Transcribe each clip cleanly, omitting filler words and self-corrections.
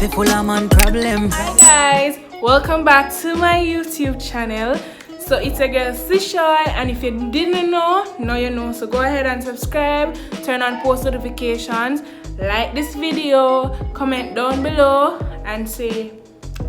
full of man problem. Hi guys, welcome back to my YouTube channel. So it's a girl Chesouye, and if you didn't know, now you know. So go ahead and subscribe, turn on post notifications, like this video, comment down below and say,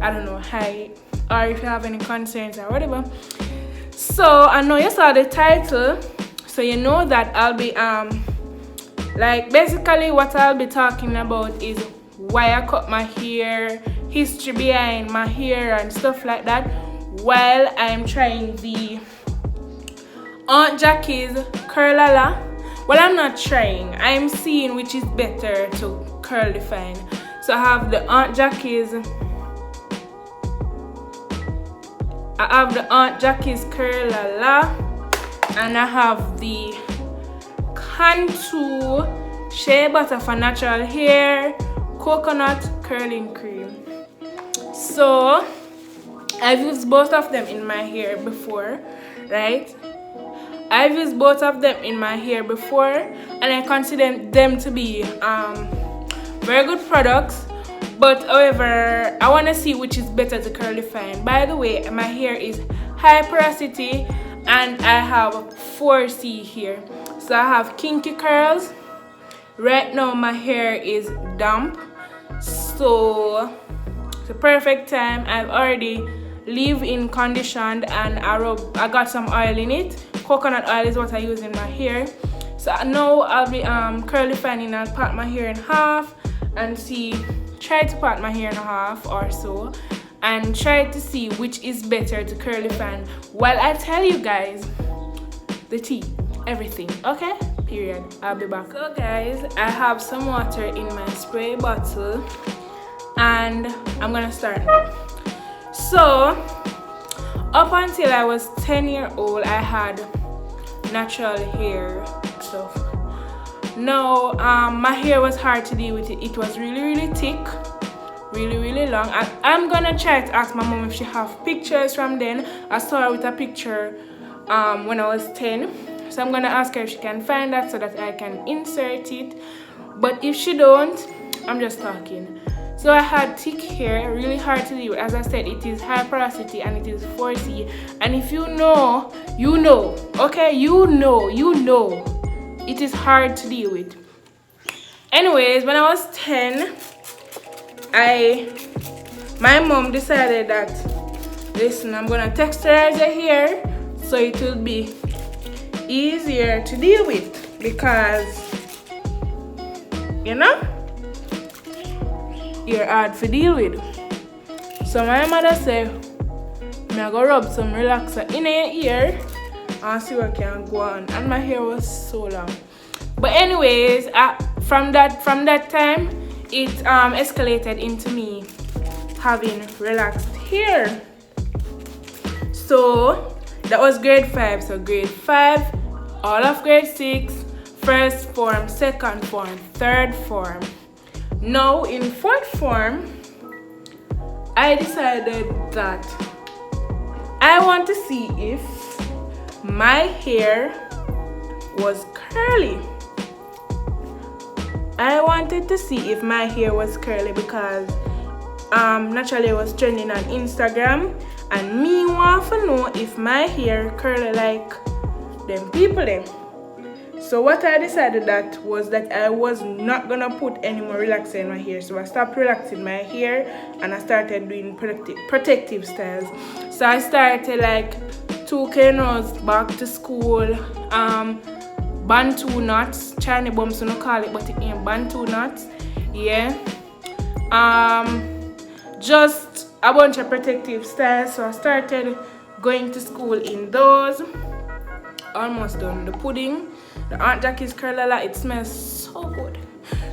I don't know, hi, or if you have any concerns or whatever. So I know you saw the title, so you know that I'll be like basically what I'll be talking about is why I cut my hair, history behind my hair and stuff like that, while I'm trying the Aunt Jackie's Curlala. Well, I'm not trying, I'm seeing which is better to curl define. So I have the Aunt Jackie's Curlala, and I have the Cantu Shea Butter for natural hair coconut curling cream. So I've used both of them in my hair before, right? I've used both of them in my hair before, and I consider them to be very good products. But however, I want to see which is better to curl define. By the way, my hair is high porosity and I have 4C here. So I have kinky curls. Right now my hair is damp, so it's the perfect time. I've already leave-in conditioned and I got some oil in it. Coconut oil is what I use in my hair. So now I'll be curl defining. I'll part my hair in half and try to part my hair in half or so and try to see which is better to curl define while I tell you guys the tea, everything, okay? Period. I'll be back. So guys, I have some water in my spray bottle and I'm gonna start now. So up until I was 10 years old, I had natural hair stuff. Now my hair was hard to deal with. It was really thick, really long. I'm gonna try to ask my mom if she have pictures from then. I saw her with a picture when I was 10. So I'm gonna ask her if she can find that so that I can insert it. But if she don't, I'm just talking. So I had thick hair, really hard to deal with. As I said, it is high porosity and it is 4C. And if you know, you know. Okay, you know. It is hard to deal with. Anyways, when I was 10, my mom decided that, listen, I'm gonna texturize your hair so it will be easier to deal with, because you know you're hard to deal with. So my mother said, I'm gonna rub some relaxer in your ear and see what can go on. And my hair was so long. But anyways, from that time it escalated into me having relaxed hair. So that was grade 5. So grade 5, all of grade 6, first form, second form, third form. Now in fourth form, I decided that I want to see if my hair was curly. I wanted to see if my hair was curly because naturally it was trending on Instagram, and me want to know if my hair curly like them people them. So what I decided that was that I was not gonna put any more relaxer in my hair. So I stopped relaxing my hair and I started doing protective styles. So I started like 2K knots, back to school, Bantu knots, Chinese bums, so no call it, but it ain't Bantu knots. Yeah. Just a bunch of protective styles. So I started going to school in those. Almost done. The pudding, the Aunt Jackie's Curlala, it smells so good.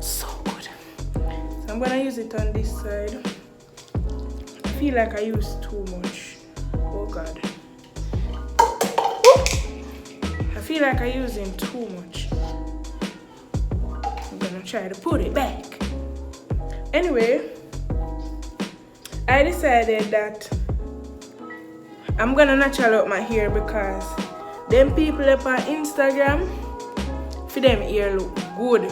So good. So I'm gonna use it on this side. I feel like I used too much. Oh god. I feel like I'm using too much. I'm gonna try to put it back. Anyway, I decided that I'm gonna natural out my hair because them people up on Instagram, for them hair look good.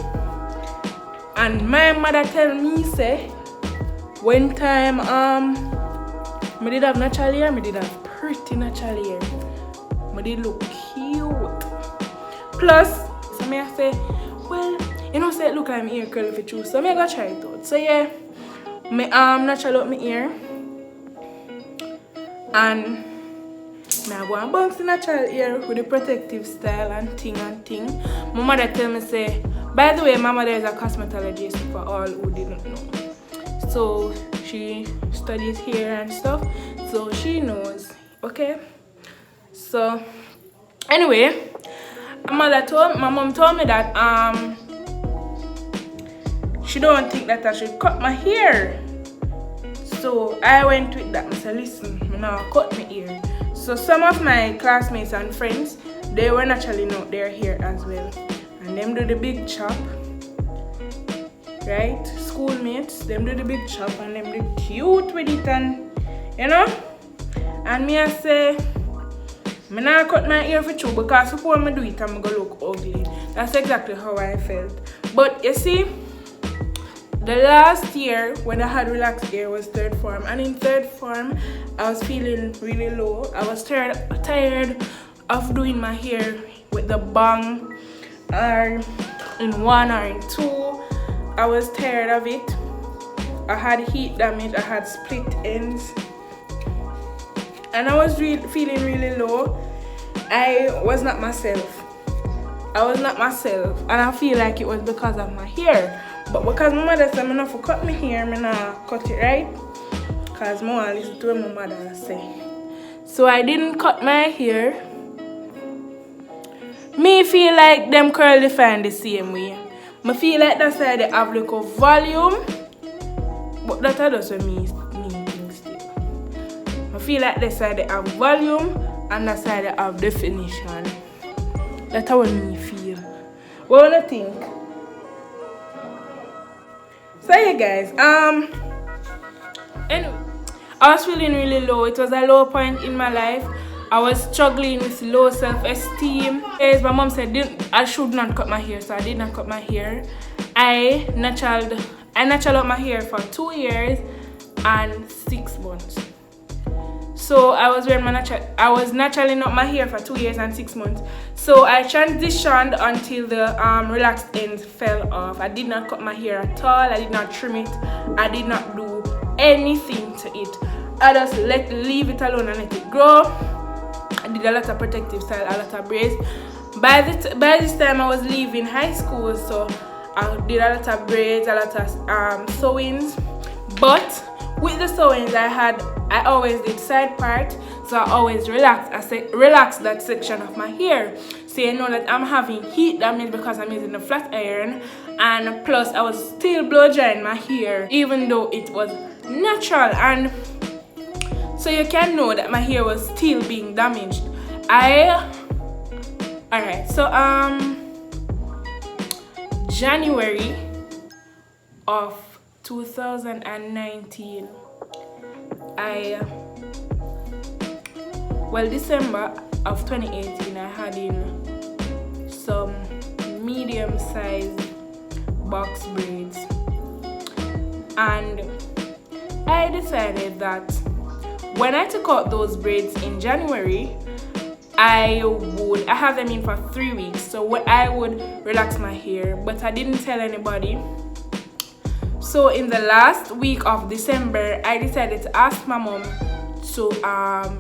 And my mother tell me say, One time I did have natural hair, I did have pretty natural hair. I did look cute. Plus, so me I say, well, you know say it look like my ear curly for true, so me I go try it out. So yeah, me natural out my ear. And me I go and bounce the natural hair with the protective style and thing. My mother tell me say, by the way, my mother is a cosmetologist for all who didn't know. So she studies hair and stuff, so she knows. Okay. So anyway, my mom told me that she don't think that I should cut my hair. So I went with that. I said, listen, I now cut my hair. So some of my classmates and friends, they were naturally not their hair as well. And them do the big chop. Right? Schoolmates, them do the big chop and them do cute with it, and you know? And me I say, I not cut my hair for true because before I do it, I'm gonna look ugly. That's exactly how I felt. But you see, the last year when I had relaxed hair was third form, and in third form I was feeling really low. I was tired of doing my hair with the bang or in one or in two. I was tired of it. I had heat damage, I had split ends, and I was feeling really low. I was not myself. And I feel like it was because of my hair. But because my mother said I not to cut my hair, I not cut it, right? Because I want to listen to what my mother say. So I didn't cut my hair. Me feel like them curl define the same way. I feel like that side they have like a volume, but that doesn't mean things still. I feel like this side they have volume and that side they have definition. That's how me feel. What do you think? So yeah guys, anyway, I was feeling really low. It was a low point in my life. I was struggling with low self-esteem. My mom said I should not cut my hair, so I did not cut my hair. I naturaled out my hair for 2 years and 6 months. So I was naturally out my hair for 2 years and 6 months. So I transitioned until the relaxed ends fell off. I did not cut my hair at all. I did not trim it. I did not do anything to it. I just leave it alone and let it grow. I did a lot of protective style, a lot of braids. By this time I was leaving high school, so I did a lot of braids, a lot of sewings. But with the sewings I always did side part, so I always relax that section of my hair. So you know that I'm having heat damage because I'm using a flat iron, and plus I was still blow drying my hair even though it was natural, and so you can know that my hair was still being damaged. Alright, so January of 2019, December of 2018, I had in some medium-sized box braids, and I decided that when I took out those braids in January, I have them in for 3 weeks, so I would relax my hair, but I didn't tell anybody. So in the last week of December, I decided to ask my mom to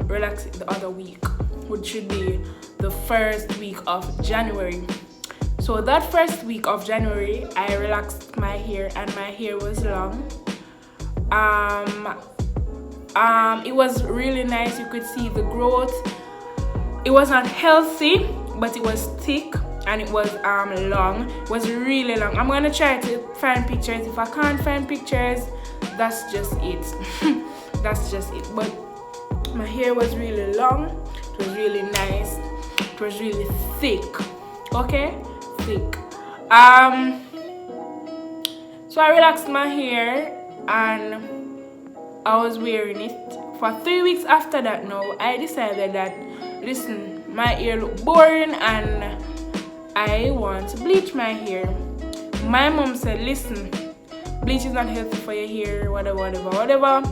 relax it the other week, which should be the first week of January. So that first week of January, I relaxed my hair, and my hair was long. It was really nice. You could see the growth. It was not healthy, but it was thick, and it was long. It was really long. I'm gonna try to find pictures. If I can't find pictures, that's just it. That's just it. But my hair was really long. It was really nice. It was really thick. Okay, thick. So I relaxed my hair and I was wearing it for 3 weeks. After that, now I decided that, listen, my hair look boring and I want to bleach my hair. My mom said, listen, bleach is not healthy for your hair, whatever.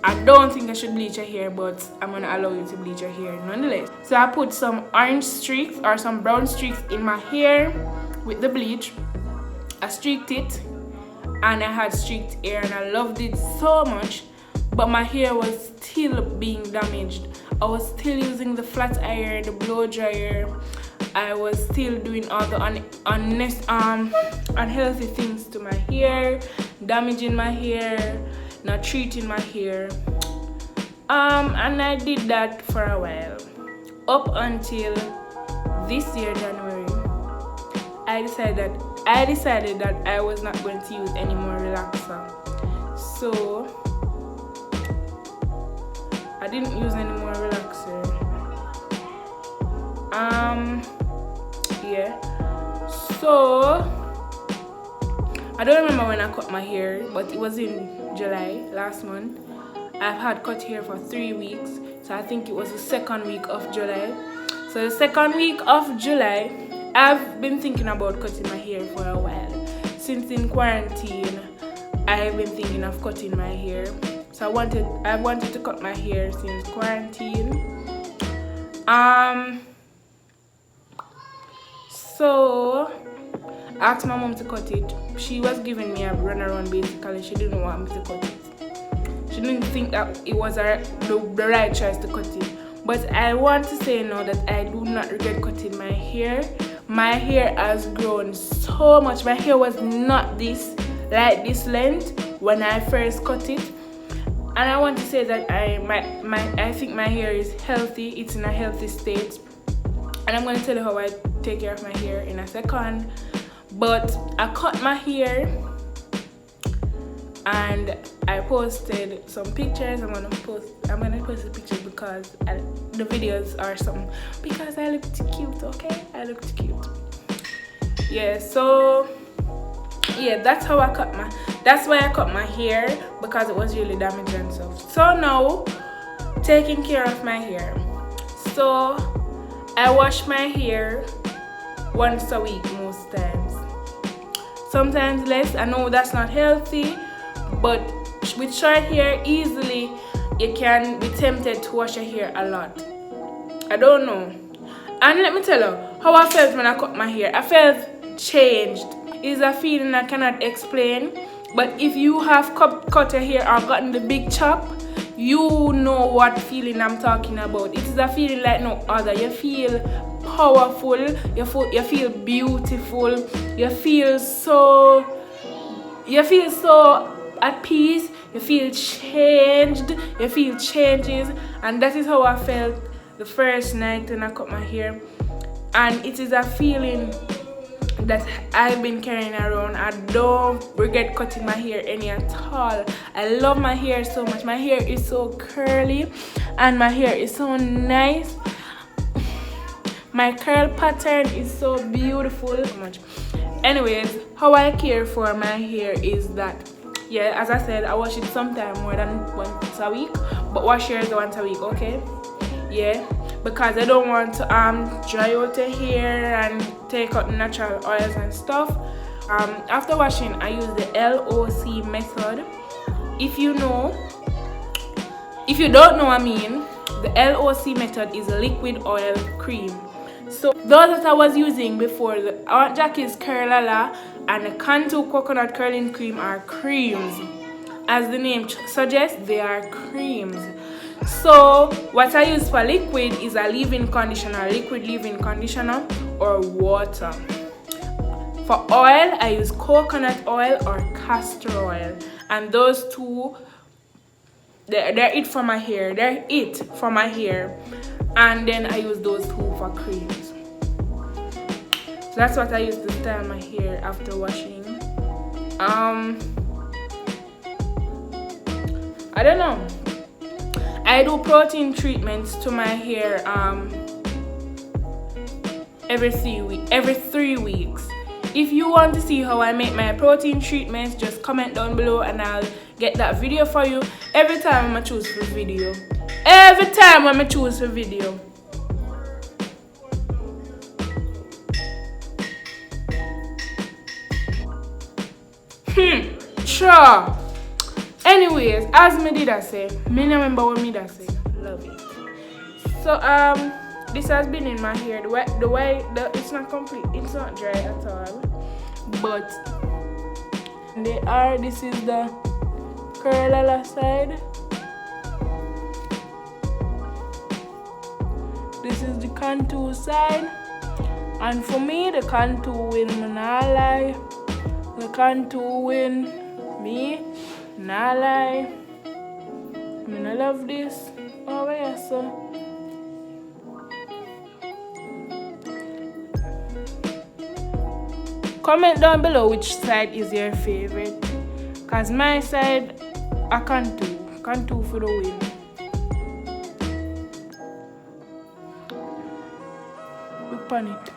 I don't think I should bleach your hair, but I'm gonna allow you to bleach your hair nonetheless. So I put some orange streaks or some brown streaks in my hair with the bleach. I streaked it, and I had streaked hair, and I loved it so much, but my hair was still being damaged. I was still using the flat iron, the blow dryer. I was still doing all the unhealthy things to my hair, damaging my hair, not treating my hair. And I did that for a while, up until this year, January. I decided that I was not going to use any more relaxer. So I didn't use any more relaxer. Yeah. So I don't remember when I cut my hair, but it was in July last month. I've had cut hair for 3 weeks, so I think it was the second week of July. So the second week of July, I've been thinking about cutting my hair for a while. Since in quarantine, I've been thinking of cutting my hair. So I wanted to cut my hair since quarantine. So I asked my mom to cut it. She was giving me a runaround basically. She didn't want me to cut it. She didn't think that it was the right choice to cut it. But I want to say now that I do not regret cutting my hair. My hair has grown so much. My hair was not this length when I first cut it. And I want to say that I think my hair is healthy. It's in a healthy state. And I'm going to tell you how I take care of my hair in a second. But I cut my hair and I posted some pictures. I'm gonna post the pictures because the videos are some, because I look cute, okay? I look cute. Yeah, so yeah, that's why I cut my hair, because it was really damaged and stuff. So now, taking care of my hair. So I wash my hair once a week most times. Sometimes less. I know that's not healthy, but with short hair, easily you can be tempted to wash your hair a lot. I don't know. And let me tell you how I felt when I cut my hair. I felt changed. It's a feeling I cannot explain. But if you have cut your hair or gotten the big chop, you know what feeling I'm talking about. It is a feeling like no other. You feel powerful. You feel beautiful. You feel so at peace. You feel changed. You feel changes. And that is how I felt the first night when I cut my hair. And it is a feeling that I've been carrying around. I don't regret cutting my hair any at all. I love my hair so much. My hair is so curly and my hair is so nice. My curl pattern is so beautiful. Anyways, how I care for my hair is that, yeah, as I said, I wash it sometime more than once a week, but wash yours once a week, okay? Yeah, because I don't want to dry out the hair and take out natural oils and stuff. After washing, I use the LOC method. If you don't know, the LOC method is a liquid oil cream. So those that I was using before, the Aunt Jackie's Curlala and the Cantu coconut curling cream, are creams. As the name suggests, they are creams. So what I use for liquid is a leave-in conditioner, liquid leave-in conditioner, or water. For oil, I use coconut oil or castor oil, and those two, they're it for my hair. And then I use those two for creams. So that's what I use to style my hair after washing. I don't know. I do protein treatments to my hair every 3 weeks. If you want to see how I make my protein treatments, just comment down below and I'll get that video for you. Every time I choose for video. Sure. Anyways, as me did I say, me no remember what me did say. Love it. So this has been in my hair. The way it's not complete, it's not dry at all. But this is the curl side. This is the Cantu side. And for me, the Cantu win, me nah lie. The Cantu win, me nah lie. Me no love this. Oh yeah, so. Comment down below which side is your favorite. Cause my side, I Cantu for the win. Look on it.